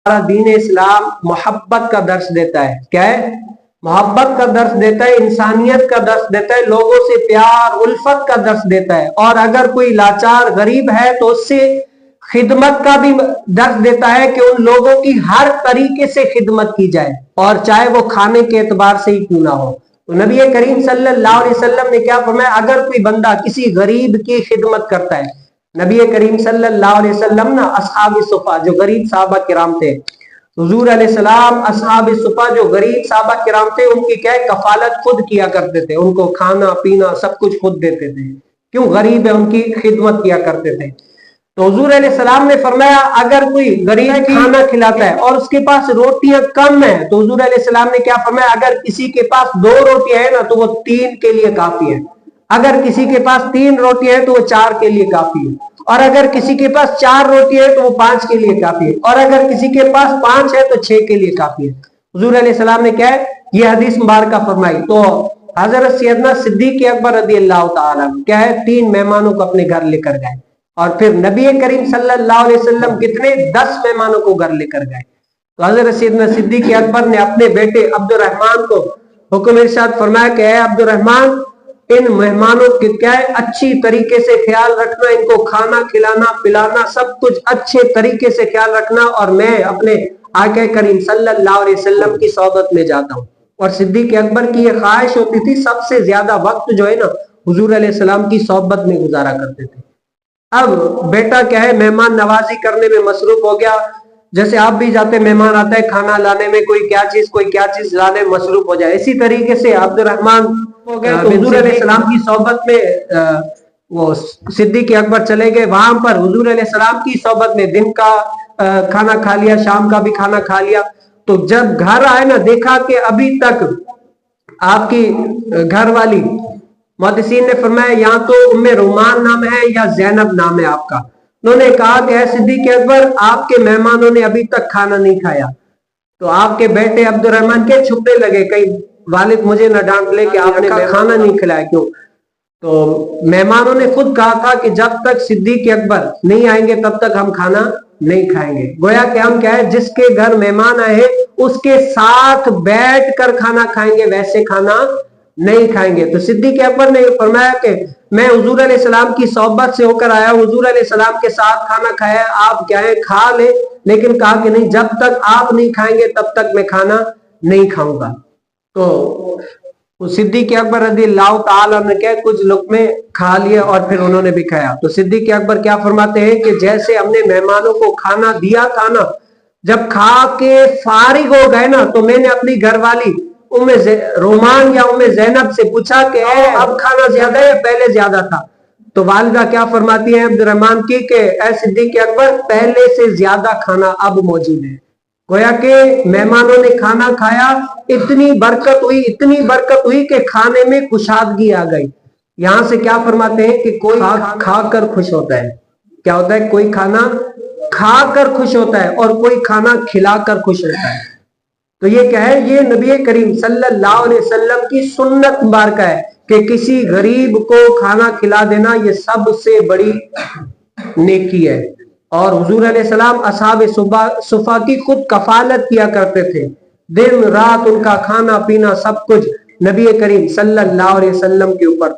ہمارا دین اسلام محبت کا درس دیتا ہے. کیا ہے؟ محبت کا درس دیتا ہے، انسانیت کا درس دیتا ہے، لوگوں سے پیار الفت کا درس دیتا ہے. اور اگر کوئی لاچار غریب ہے تو اس سے خدمت کا بھی درس دیتا ہے کہ ان لوگوں کی ہر طریقے سے خدمت کی جائے، اور چاہے وہ کھانے کے اعتبار سے ہی کیوں نہ ہو. تو نبی کریم صلی اللہ علیہ وسلم نے کیا فرمایا؟ اگر کوئی بندہ کسی غریب کی خدمت کرتا ہے، نبی کریم صلی اللہ علیہ وسلم نا اصحاب صفا جو غریب صحابہ کرام تھے، حضور علیہ السلام اصحاب صفا جو غریب صحابہ کرام تھے ان کی کیا ہے؟ کفالت خود کیا کرتے تھے، ان کو کھانا پینا سب کچھ خود دیتے تھے. کیوں؟ غریب ہے، ان کی خدمت کیا کرتے تھے. تو حضور علیہ السلام نے فرمایا اگر کوئی غریب کھانا کھلاتا ہے اور اس کے پاس روٹیاں کم ہیں تو حضور علیہ السلام نے کیا فرمایا؟ اگر کسی کے پاس 2 روٹیاں ہیں نا تو وہ 3 کے لیے کافی ہے. اگر کسی کے پاس 3 روٹیاں ہیں تو وہ 4 کے لیے کافی ہے. اور اگر کسی کے پاس 4 روٹی ہے تو وہ 5 کے لیے کافی ہے. اور اگر کسی کے پاس 5 ہے تو 6 کے لیے کافی ہے. حضور علیہ السلام نے کیا ہے؟ یہ حدیث مبارکہ فرمائی. تو حضرت سیدنا صدیق اکبر رضی اللہ تعالیٰ کیا ہے؟ 3 مہمانوں کو اپنے گھر لے کر گئے. اور پھر نبی کریم صلی اللہ علیہ وسلم کتنے 10 مہمانوں کو گھر لے کر گئے. تو حضرت سیدنا صدیق اکبر نے اپنے بیٹے عبد الرحمن کو حکم ارشاد فرمایا کہ اے عبد الرحمن، ان مہمانوں کے کیا ہے؟ اچھی طریقے سے خیال رکھنا، ان کو کھانا کھلانا پلانا سب کچھ اچھے طریقے سے خیال رکھنا، اور میں اپنے آقا کریم صلی اللہ علیہ وسلم کی صحبت میں جاتا ہوں. اور صدیق اکبر کی یہ خواہش ہوتی تھی سب سے زیادہ وقت جو ہے نا حضور علیہ السلام کی صحبت میں گزارا کرتے تھے. اب بیٹا کیا ہے؟ مہمان نوازی کرنے میں مصروف ہو گیا. جیسے آپ بھی جاتے، مہمان آتا ہے کھانا لانے میں، کوئی کیا چیز لانے میں مصروف ہو جائے، اسی طریقے سے عبد الرحمن ہو گئے. تو حضور علیہ السلام کی صحبت میں وہ صدیق اکبر چلے گئے. وہاں پر حضور علیہ السلام کی صحبت میں دن کا کھانا کھا لیا، شام کا بھی کھانا کھا لیا. تو جب گھر آئے نا دیکھا کہ ابھی تک آپ کی گھر والی، محدثین نے فرمایا یہاں تو ام رومان نام ہے یا زینب نام ہے آپ کا. انہوں نے کہا کہ اے صدیق اکبر، آپ کے مہمانوں نے ابھی تک کھانا نہیں کھایا. تو آپ کے بیٹے عبد الرحمن کے چھپنے لگے، کہیں والد مجھے نہ ڈانٹ لے کہ آپ نے کھانا نہیں کھلایا کیوں. تو مہمانوں نے خود کہا تھا کہ جب تک صدیق اکبر نہیں آئیں گے تب تک ہم کھانا نہیں کھائیں گے. گویا کہ ہم کیا ہے؟ جس کے گھر مہمان آئے ہیں اس کے ساتھ بیٹھ کر کھانا کھائیں گے، ویسے کھانا نہیں کھائیں گے. تو صدیق اکبر نے فرمایا کہ میں حضور علیہ السلام کی صحبت سے ہو کر آیا ہوں، حضور علیہ السلام کے ساتھ کھانا کھایا، آپ کیا ہے کھا لیں، لیکن کہا کہ نہیں، جب تک آپ نہیں کھائیں گے تب تک میں کھانا نہیں کھاؤں گا. تو صدیق اکبر رضی اللہ تعالیٰ نے کیا کچھ لقمے کھا لیے اور پھر انہوں نے بھی کھایا. تو صدیق اکبر کیا فرماتے ہیں کہ جیسے ہم نے مہمانوں کو کھانا دیا تھا نا، جب کھا کے فارغ ہو گئے نا تو میں نے اپنی گھر والی ام رومان یا ام زینب سے پوچھا کہ اب کھانا زیادہ ہے یا پہلے زیادہ تھا. تو والدہ کیا فرماتی ہیں عبد الرحمن کی کہ اے صدیق اکبر، پہلے سے زیادہ کھانا اب موجود ہے. گویا کہ مہمانوں نے کھانا کھایا، اتنی برکت ہوئی کہ کھانے میں کشادگی آ گئی. یہاں سے کیا فرماتے ہیں کہ کوئی کھا کر خوش ہوتا ہے. کیا ہوتا ہے؟ کوئی کھانا کھا کر خوش ہوتا ہے اور کوئی کھانا کھلا کر خوش ہوتا ہے. تو یہ کیا ہے؟ یہ نبی کریم صلی اللہ علیہ وسلم کی سنت مبارکہ ہے کہ کسی غریب کو کھانا کھلا دینا یہ سب سے بڑی نیکی ہے. اور حضور علیہ السلام اصحاب صفا کی خود کفالت کیا کرتے تھے، دن رات ان کا کھانا پینا سب کچھ نبی کریم صلی اللہ علیہ وسلم کے اوپر